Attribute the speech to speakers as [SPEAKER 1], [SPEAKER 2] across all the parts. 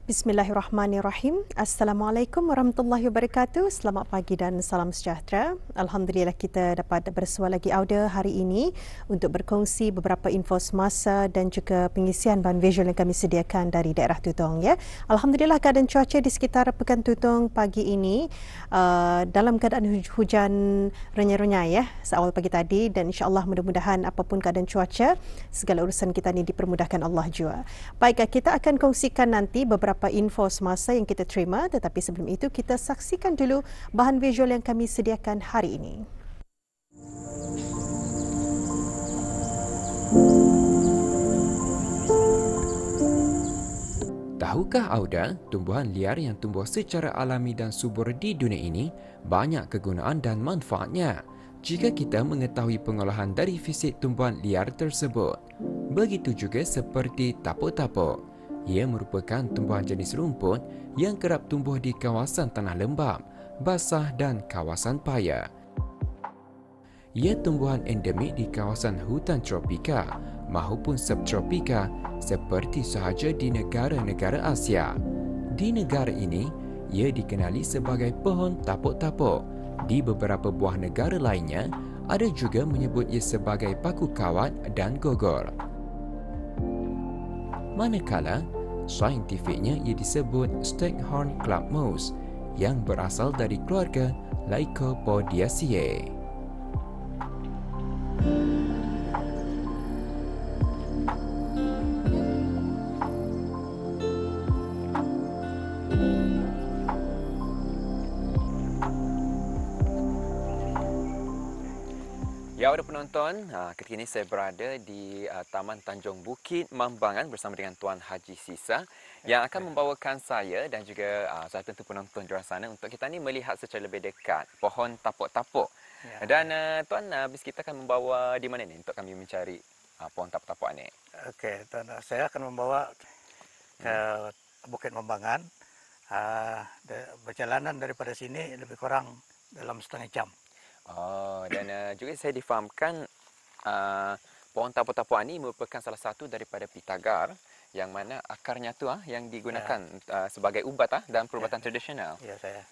[SPEAKER 1] Bismillahirrahmanirrahim. Assalamualaikum warahmatullahi wabarakatuh. Selamat pagi dan salam sejahtera. Alhamdulillah kita dapat bersua lagi audio hari ini untuk berkongsi beberapa info semasa dan juga pengisian bahan visual yang kami sediakan dari daerah Tutong. Ya. Alhamdulillah keadaan cuaca di sekitar Pekan Tutong pagi ini dalam keadaan hujan renyah-renyah ya seawal pagi tadi, dan insya-Allah mudah-mudahan apapun keadaan cuaca segala urusan kita ni dipermudahkan Allah jua. Baik, kita akan kongsikan nanti beberapa info semasa yang kita terima, tetapi sebelum itu kita saksikan dulu bahan visual yang kami sediakan hari ini.
[SPEAKER 2] Tahukah Auda, tumbuhan liar yang tumbuh secara alami dan subur di dunia ini banyak kegunaan dan manfaatnya jika kita mengetahui pengolahan dari fisik tumbuhan liar tersebut. Begitu juga seperti tapuk-tapuk. Ia merupakan tumbuhan jenis rumput yang kerap tumbuh di kawasan tanah lembap, basah dan kawasan paya. Ia tumbuhan endemik di kawasan hutan tropika maupun subtropika seperti sahaja di negara-negara Asia. Di negara ini, ia dikenali sebagai pohon tapuk-tapuk. Di beberapa buah negara lainnya, ada juga menyebut ia sebagai paku kawat dan gogor. Manakala, saintifiknya ia disebut Staghorn Club Mouse yang berasal dari keluarga Lycopodiaceae. Ya, para penonton, ketika ini saya berada di Taman Tanjung Bukit Mambangan bersama dengan Tuan Haji Sisa yang akan membawakan saya dan juga saya tentu penonton di luar sana untuk kita ni melihat secara lebih dekat pohon tapuk-tapuk. Ya. Dan Tuan, habis kita akan membawa di mana ni untuk kami mencari pohon tapuk-tapuk ni?
[SPEAKER 3] Okey, Tuan, saya akan membawa ke Bukit Mambangan. Perjalanan daripada sini lebih kurang dalam setengah jam.
[SPEAKER 2] Oh, dan juga saya difahamkan pohon tapuk-tapuk ini merupakan salah satu daripada pitagar yang mana akarnya tu yang digunakan sebagai ubat dalam perubatan tradisional.
[SPEAKER 3] Ya, saya.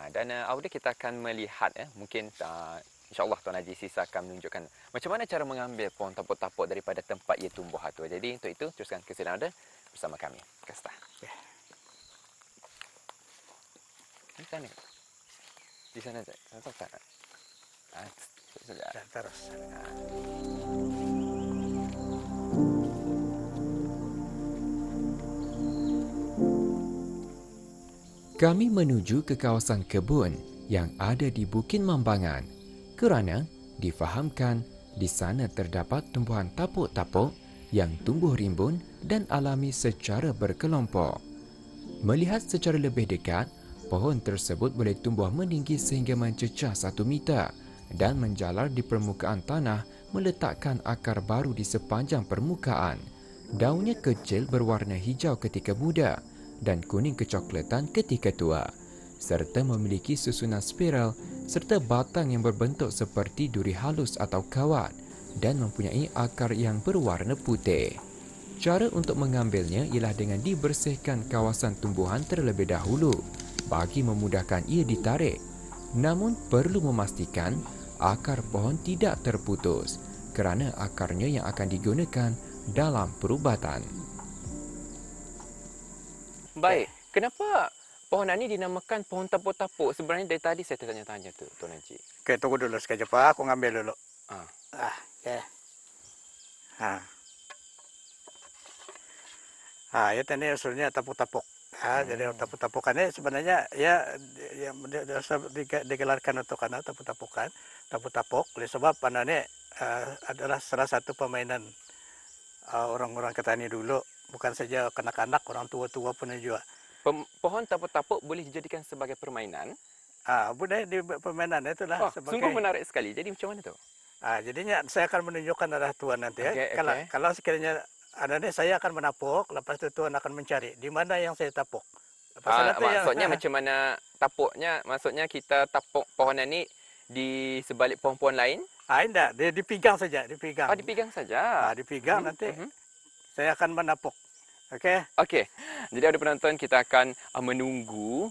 [SPEAKER 2] Dan Auda kita akan melihat mungkin insya-Allah Tuan Haji Sisa akan menunjukkan macam mana cara mengambil pohon tapuk-tapuk daripada tempat ia tumbuh tu. Jadi untuk itu teruskan kesedaran Auda bersama kami. Kasta.
[SPEAKER 3] Okay.
[SPEAKER 2] Di sana. Di sana saja. Atau sana.
[SPEAKER 3] Terus.
[SPEAKER 2] Kami menuju ke kawasan kebun yang ada di Bukit Mambangan kerana difahamkan di sana terdapat tumbuhan tapuk-tapuk yang tumbuh rimbun dan alami secara berkelompok. Melihat secara lebih dekat, pohon tersebut boleh tumbuh meninggi sehingga mencecah 1 meter dan menjalar di permukaan tanah meletakkan akar baru di sepanjang permukaan. Daunnya kecil berwarna hijau ketika muda dan kuning kecoklatan ketika tua, serta memiliki susunan spiral serta batang yang berbentuk seperti duri halus atau kawat dan mempunyai akar yang berwarna putih. Cara untuk mengambilnya ialah dengan dibersihkan kawasan tumbuhan terlebih dahulu bagi memudahkan ia ditarik. Namun perlu memastikan akar pohon tidak terputus kerana akarnya yang akan digunakan dalam perubatan. Baik, kenapa pohon ini dinamakan pohon tapuk-tapuk? Sebenarnya dari tadi saya tertanya-tanya tu, Tuan Haji.
[SPEAKER 3] Okey, tunggu dulu sekejap Pak, aku ngambil dulu. Okey. Ya tadi usulnya tapuk-tapuk. Jadi tapuk-tapukan ini sebenarnya yang digelarkan untuk tapuk-tapukan, tapuk-tapuk oleh sebab ini adalah salah satu permainan orang-orang Ketani dulu, bukan saja kanak-kanak, orang tua-tua pun juga.
[SPEAKER 2] Pohon tapuk-tapuk boleh dijadikan sebagai permainan?
[SPEAKER 3] Boleh di permainan itulah sebagai.
[SPEAKER 2] Sungguh menarik sekali. Jadi macam mana tu?
[SPEAKER 3] Jadinya saya akan menunjukkan arah Tuan nanti.
[SPEAKER 2] Okay.
[SPEAKER 3] Kalau sekiranya saya akan menapuk, lepas itu Tuan akan mencari di mana yang saya tapuk.
[SPEAKER 2] Maksudnya macam mana tapuknya? Maksudnya kita tapuk pohon ini di sebalik pohon-pohon lain?
[SPEAKER 3] Tidak, dia dipegang saja, dipegang.
[SPEAKER 2] Dipegang saja.
[SPEAKER 3] Dipegang nanti saya akan menapuk. Okey.
[SPEAKER 2] Okey. Jadi ada penonton, kita akan menunggu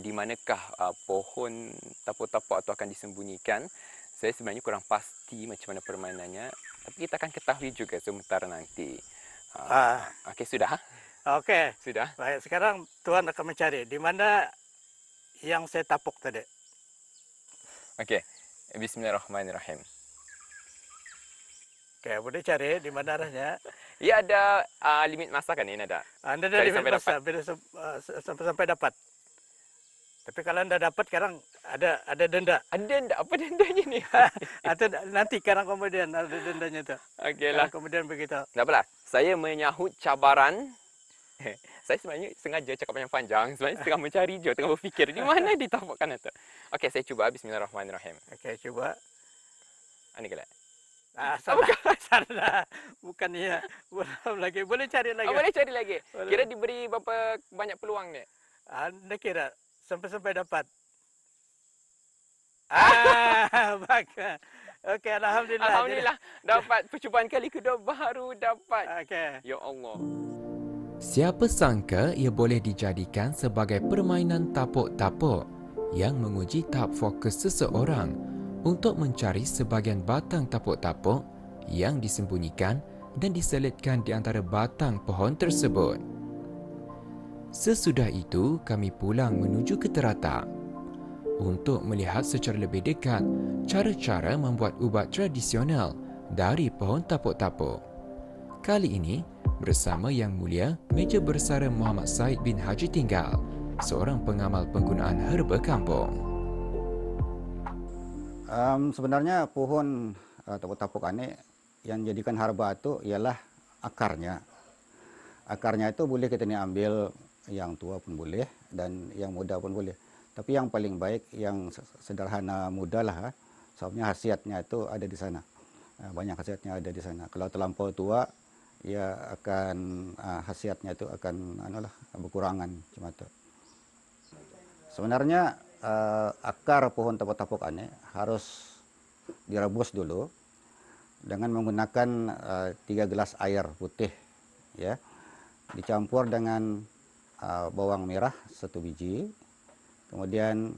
[SPEAKER 2] di manakah pohon tapuk-tapuk itu akan disembunyikan. Saya sebenarnya kurang pasti macam mana permainannya, tapi kita akan ketahui juga sementara nanti.
[SPEAKER 3] Ah,
[SPEAKER 2] Okey, sudah?
[SPEAKER 3] okey.
[SPEAKER 2] Sudah?
[SPEAKER 3] Baik, sekarang tuan akan mencari di mana yang saya tapuk tadi.
[SPEAKER 2] Okey. Bismillahirrahmanirrahim.
[SPEAKER 3] Okey, boleh cari di mana arahnya.
[SPEAKER 2] Ya, ada limit masa kan ini ada?
[SPEAKER 3] Anda dah
[SPEAKER 2] Cari
[SPEAKER 3] limit
[SPEAKER 2] sampai
[SPEAKER 3] masa,
[SPEAKER 2] dapat.
[SPEAKER 3] bila sampai dapat. Tapi kalau anda dapat, sekarang ada denda.
[SPEAKER 2] Ada tak? Apa dendanya ni?
[SPEAKER 3] Atau nanti sekarang kemudian ada dendanya tu.
[SPEAKER 2] Okeylah.
[SPEAKER 3] Kemudian begitu.
[SPEAKER 2] Tak apalah. Saya menyahut cabaran. Saya sebenarnya sengaja cakap panjang-panjang. Sebenarnya tengah mencari je, tengah berfikir di mana ditapukkan itu. Okey, saya cuba. Bismillahirrahmanirrahim.
[SPEAKER 3] Okey, cuba.
[SPEAKER 2] Ini kelak.
[SPEAKER 3] Salah. Salah. Bukan ya. Belum lagi. Boleh cari lagi.
[SPEAKER 2] Boleh cari lagi.
[SPEAKER 3] Boleh.
[SPEAKER 2] Kira diberi berapa banyak peluang ni?
[SPEAKER 3] Anda kira sampai dapat. Bagus. Okey, alhamdulillah.
[SPEAKER 2] Alhamdulillah. Dapat percubaan kali kedua baru dapat.
[SPEAKER 3] Okey.
[SPEAKER 2] Ya Allah. Siapa sangka ia boleh dijadikan sebagai permainan tapuk-tapuk yang menguji tahap fokus seseorang untuk mencari sebahagian batang tapuk-tapuk yang disembunyikan dan diselitkan di antara batang pohon tersebut. Sesudah itu, kami pulang menuju ke teratak untuk melihat secara lebih dekat cara-cara membuat ubat tradisional dari pohon tapuk-tapuk. Kali ini, bersama Yang Mulia Meja Bersara Muhammad Said bin Haji Tinggal, seorang pengamal penggunaan herba kampung.
[SPEAKER 4] Sebenarnya pohon tapuk-tapuk ini yang jadikan herba itu ialah akarnya. Akarnya itu boleh kita ni ambil yang tua pun boleh dan yang muda pun boleh. Tapi yang paling baik yang sederhana muda lah, sebabnya khasiatnya itu ada di sana. Banyak khasiatnya ada di sana. Kalau terlampau tua, ia akan khasiatnya itu akan berkurangan macam itu. Sebenarnya akar pohon tapuk-tapuk ini harus direbus dulu dengan menggunakan 3 gelas air putih, ya, dicampur dengan bawang merah 1 biji, kemudian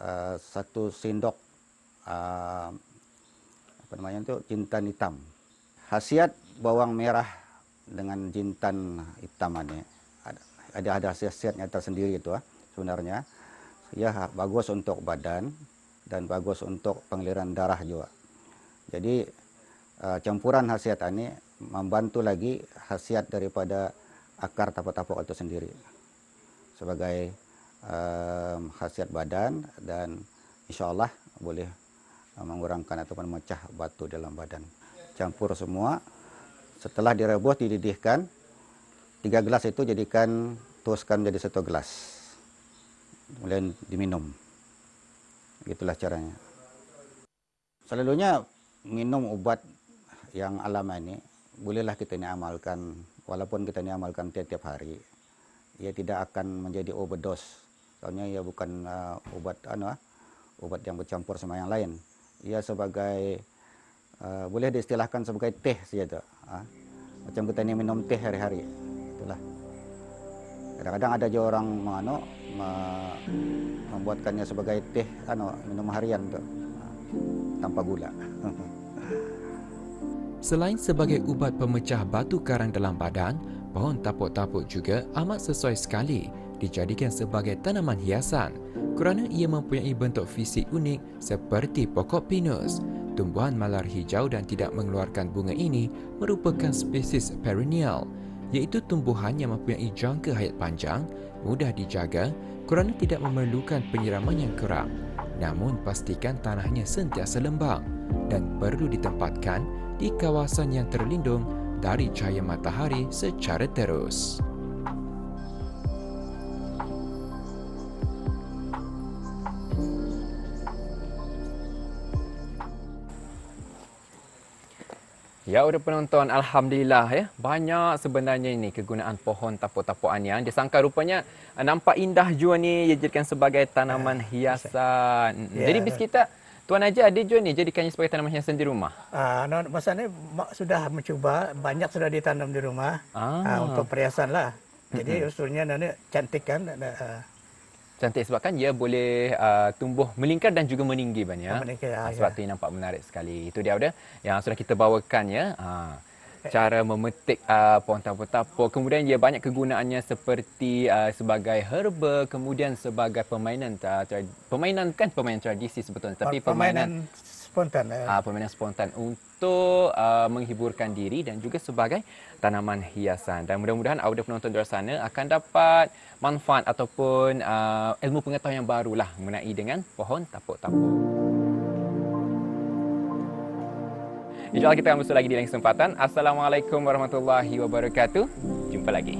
[SPEAKER 4] 1 sendok jintan hitam. Khasiat bawang merah dengan jintan hitam ini ada khasiatnya tersendiri itu sebenarnya. Ya, bagus untuk badan dan bagus untuk pengaliran darah juga. Jadi campuran khasiat ini membantu lagi khasiat daripada akar tapuk-tapuk itu sendiri sebagai khasiat badan, dan insyaAllah boleh mengurangkan ataupun memecah batu dalam badan. Campur semua, setelah direbus dididihkan, 3 gelas itu teruskan menjadi 1 gelas, kemudian diminum. Itulah caranya. Selalunya minum ubat yang alam ini bolehlah kita ni amalkan, walaupun kita ni amalkan tiap-tiap hari, ia tidak akan menjadi overdose. Soalnya ia bukan obat yang bercampur sama yang lain. Ia sebagai boleh diistilahkan sebagai teh saja tu. Macam kita ni minum teh hari-hari. Itulah. Kadang-kadang ada je orang membuatkannya sebagai teh minum harian tu, tanpa gula.
[SPEAKER 2] Selain sebagai ubat pemecah batu karang dalam badan, pohon tapuk-tapuk juga amat sesuai sekali dijadikan sebagai tanaman hiasan kerana ia mempunyai bentuk fisik unik seperti pokok pinus. Tumbuhan malar hijau dan tidak mengeluarkan bunga ini merupakan spesies perennial, iaitu tumbuhan yang mempunyai jangka hayat panjang, mudah dijaga kerana tidak memerlukan penyiraman yang kerap. Namun pastikan tanahnya sentiasa lembap dan perlu ditempatkan di kawasan yang terlindung dari cahaya matahari secara terus. Ya, udah penonton, alhamdulillah ya. Banyak sebenarnya ini kegunaan pohon tapuk-tapukan yang disangka rupanya nampak indah jua ni, ia jadikan sebagai tanaman hiasan.
[SPEAKER 3] Ya.
[SPEAKER 2] Jadi bis kita Tuan Haji ada jual ni jadikannya sebagai tanaman hiasan di rumah?
[SPEAKER 3] Masa ni sudah mencuba, banyak sudah ditanam di rumah untuk perhiasan lah. Jadi usulnya ni cantik kan.
[SPEAKER 2] Cantik sebab kan dia boleh tumbuh melingkar dan juga meninggi banyak. Sebab tu nampak menarik sekali. Itu dia ada yang sudah kita bawakan ya. Cara memetik pohon tapuk-tapuk. Kemudian dia banyak kegunaannya seperti sebagai herba, kemudian sebagai permainan tradisi sebetulnya, tapi
[SPEAKER 3] permainan spontan.
[SPEAKER 2] Permainan spontan untuk menghiburkan diri dan juga sebagai tanaman hiasan. Dan mudah-mudahan audio penonton di luar sana akan dapat manfaat ataupun ilmu pengetahuan yang barulah mengenai dengan pohon tapuk-tapuk. InsyaAllah kita akan bersua lagi di lain kesempatan. Assalamualaikum warahmatullahi wabarakatuh. Jumpa lagi.